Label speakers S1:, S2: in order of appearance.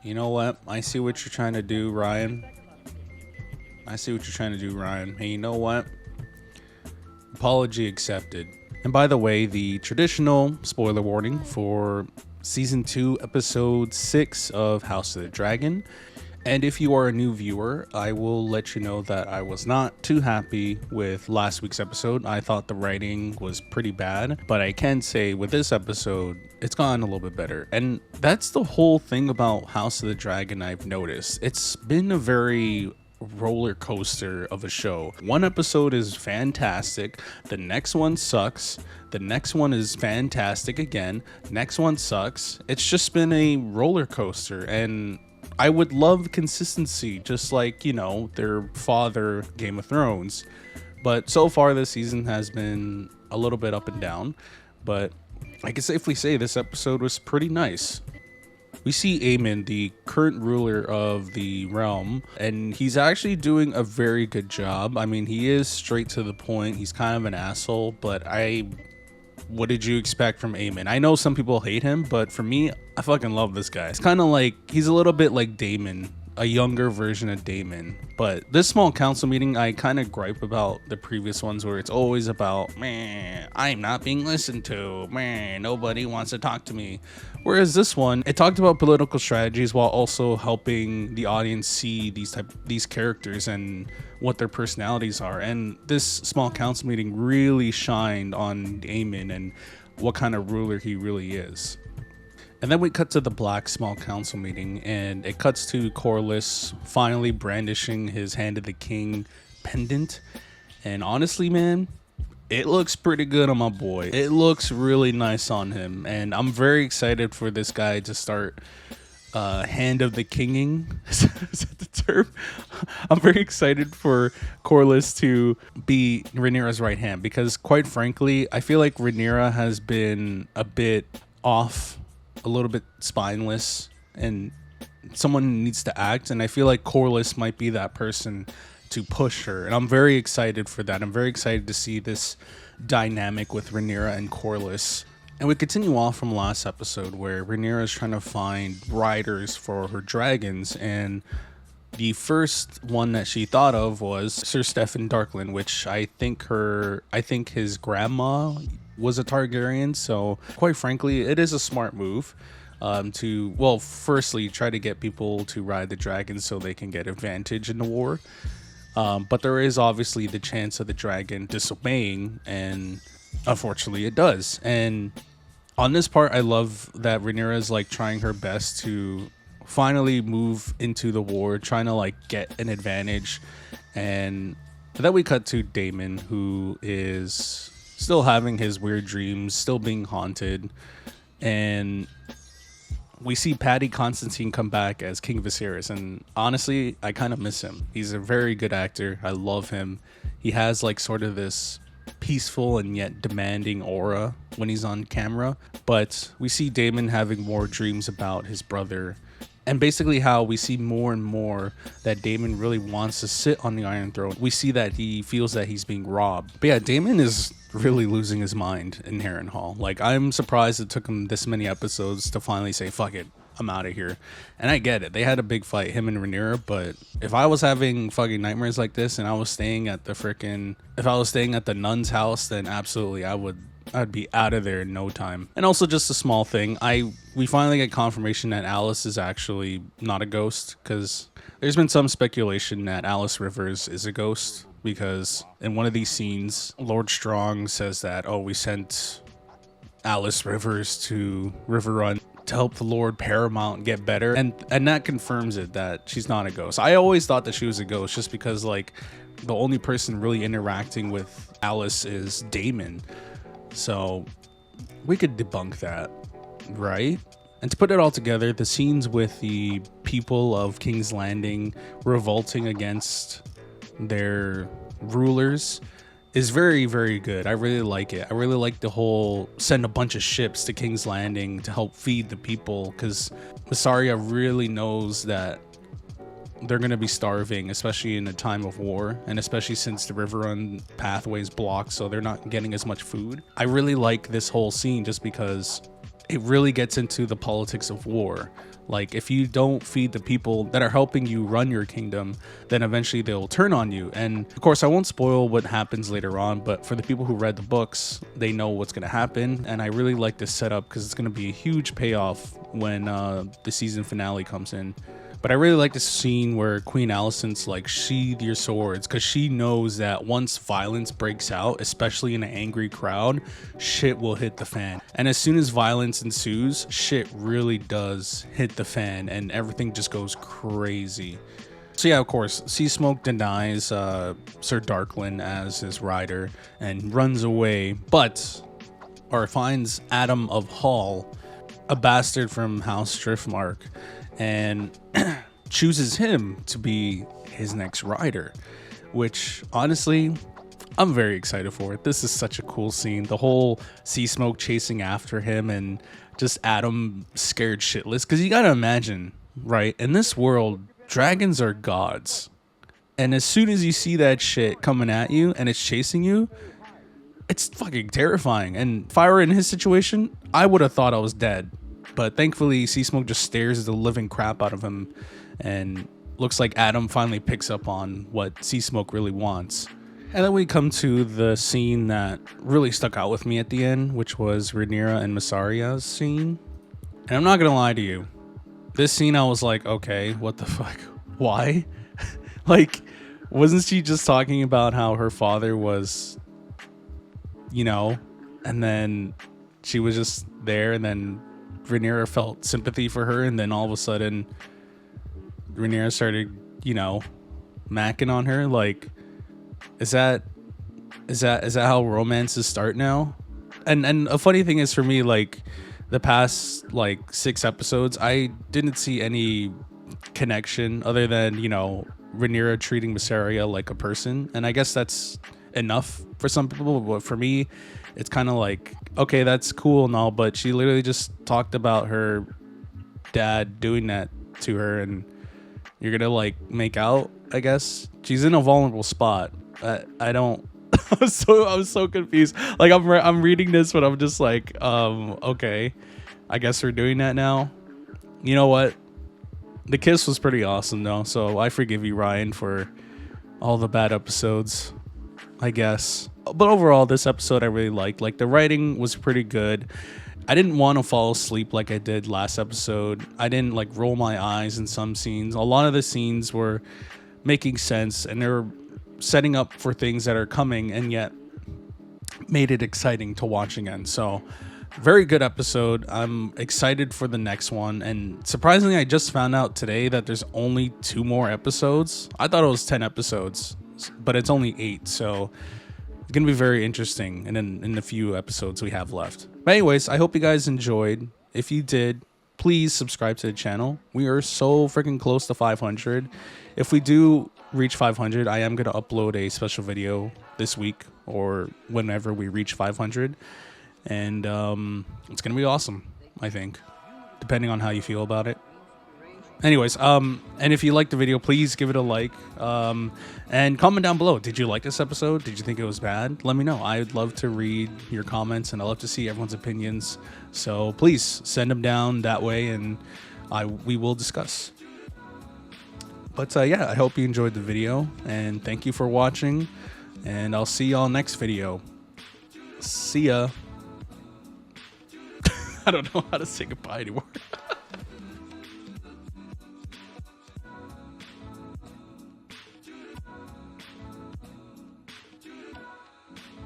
S1: You know what? I see what you're trying to do, Ryan. I see what you're trying to do, Ryan. Hey, you know what? Apology accepted. And by the way, the traditional spoiler warning for season 2, episode 6 of House of the Dragon. And if you are a new viewer, I will let you know that I was not too happy with last week's episode. I thought the writing was pretty bad, but I can say with this episode, it's gotten a little bit better. And that's the whole thing about House of the Dragon I've noticed. It's been a very roller coaster of a show. One episode is fantastic, the next one sucks, the next one is fantastic again, next one sucks. It's just been a roller coaster, and I would love consistency, just like, you know, their father, Game of Thrones. But so far this season has been a little bit up and down, but I can safely say this episode was pretty nice. We see Aemond, the current ruler of the realm, and he's actually doing a very good job. I mean, he is straight to the point. He's kind of an asshole, but what did you expect from Aemond? I know some people hate him, but for me, I fucking love this guy. It's kind of like, he's a little bit like Daemon, a younger version of Daemon. But this small council meeting, I kind of gripe about the previous ones where it's always about, man, I'm not being listened to, man, nobody wants to talk to me. Whereas this one, it talked about political strategies while also helping the audience see these characters and what their personalities are. And this small council meeting really shined on Aemond and what kind of ruler he really is. And then we cut to the black small council meeting, and it cuts to Corlys finally brandishing his Hand of the King pendant. And honestly, man, it looks pretty good on my boy. It looks really nice on him, and I'm very excited for this guy to start Hand of the Kinging. Is that the term? I'm very excited for Corlys to be Rhaenyra's right hand, because quite frankly, I feel like Rhaenyra has been a bit off, a little bit spineless, and someone needs to act, and I feel like Corlys might be that person to push her, and I'm very excited for that. I'm very excited to see this dynamic with Rhaenyra and Corlys. And we continue off from last episode where Rhaenyra is trying to find riders for her dragons, and the first one that she thought of was Sir Stefan Darkland, which I think his grandma was a Targaryen, so quite frankly, it is a smart move to, well, firstly, try to get people to ride the dragons so they can get advantage in the war. But there is obviously the chance of the dragon disobeying, and unfortunately it does. And on this part, I love that Rhaenyra is like trying her best to finally move into the war, trying to like get an advantage. And then we cut to Daemon, who is still having his weird dreams, still being haunted, and we see Paddy Constantine come back as King Viserys, and honestly, I kind of miss him. He's a very good actor. I love him. He has like sort of this peaceful and yet demanding aura when he's on camera, but we see Daemon having more dreams about his brother, and basically how we see more and more that Daemon really wants to sit on the Iron Throne. We see that he feels that he's being robbed. But yeah, Daemon is really losing his mind in Harrenhal. Like, I'm surprised it took him this many episodes to finally say, fuck it, I'm out of here. And I get it. They had a big fight, him and Rhaenyra, but if I was having fucking nightmares like this and I was staying at the nun's house, then absolutely I'd be out of there in no time. And also, just a small thing, we finally get confirmation that Alice is actually not a ghost, because there's been some speculation that Alice Rivers is a ghost, because in one of these scenes, Lord Strong says that, oh, we sent Alice Rivers to Riverrun to help the Lord Paramount get better, and that confirms it, that she's not a ghost. I always thought that she was a ghost, just because like the only person really interacting with Alice is Daemon. So we could debunk that, right? And to put it all together, the scenes with the people of King's Landing revolting against their rulers is very, very good. I really like it. I really like the whole send a bunch of ships to King's Landing to help feed the people, because Mysaria really knows that they're going to be starving, especially in a time of war, and especially since the Riverrun pathway is blocked, so they're not getting as much food. I really like this whole scene just because it really gets into the politics of war. Like, if you don't feed the people that are helping you run your kingdom, then eventually they'll turn on you. And of course, I won't spoil what happens later on, but for the people who read the books, they know what's going to happen. And I really like this setup because it's going to be a huge payoff when the season finale comes in. But I really like this scene where Queen Alicent's like, sheathe your swords, because she knows that once violence breaks out, especially in an angry crowd, shit will hit the fan. And as soon as violence ensues, shit really does hit the fan and everything just goes crazy. So yeah, of course, Sea Smoke denies Sir Darklyn as his rider and runs away, or finds Adam of Hall, a bastard from House Driftmark, and chooses him to be his next rider, which honestly, I'm very excited for it. This is such a cool scene. The whole Sea Smoke chasing after him and just Adam scared shitless. Because you got to imagine, right? In this world, dragons are gods. And as soon as you see that shit coming at you and it's chasing you, it's fucking terrifying. And if I were in his situation, I would have thought I was dead. But thankfully, Sea Smoke just stares the living crap out of him, and looks like Adam finally picks up on what Sea Smoke really wants. And then we come to the scene that really stuck out with me at the end, which was Rhaenyra and Mysaria's scene. And I'm not gonna lie to you, this scene I was like, okay, what the fuck? Why? Like, wasn't she just talking about how her father was, and then she was just there, and then Rhaenyra felt sympathy for her, and then all of a sudden Rhaenyra started, macking on her? Like, is that how romances start now? And a funny thing is, for me, like, the past like 6 episodes, I didn't see any connection other than, Rhaenyra treating Mysaria like a person, and I guess that's enough for some people, but for me, it's kind of like, okay, that's cool and all, but she literally just talked about her dad doing that to her, and you're gonna like make out, I guess. She's in a vulnerable spot. I don't I was so confused. Like, I'm reading this, but I'm just like, okay, I guess we're doing that now. You know what? The kiss was pretty awesome though, so I forgive you, Ryan, for all the bad episodes, I guess. But overall, this episode I really liked. Like, the writing was pretty good. I didn't want to fall asleep like I did last episode. I didn't like roll my eyes in some scenes. A lot of the scenes were making sense, and they're setting up for things that are coming, and yet made it exciting to watch again. So very good episode. I'm excited for the next one, and surprisingly, I just found out today that there's only 2 more episodes. I thought it was 10 episodes, but it's only 8, so it's gonna be very interesting in the few episodes we have left. But anyways, I hope you guys enjoyed. If you did, please subscribe to the channel. We are so freaking close to 500. If we do reach 500, I am gonna upload a special video this week or whenever we reach 500, and it's gonna be awesome, I think, depending on how you feel about it. Anyways, and if you liked the video, please give it a like, and comment down below. Did you like this episode? Did you think it was bad? Let me know. I'd love to read your comments, and I love to see everyone's opinions. So please send them down that way, and we will discuss. But yeah, I hope you enjoyed the video, and thank you for watching, and I'll see y'all next video. See ya. I don't know how to say goodbye anymore.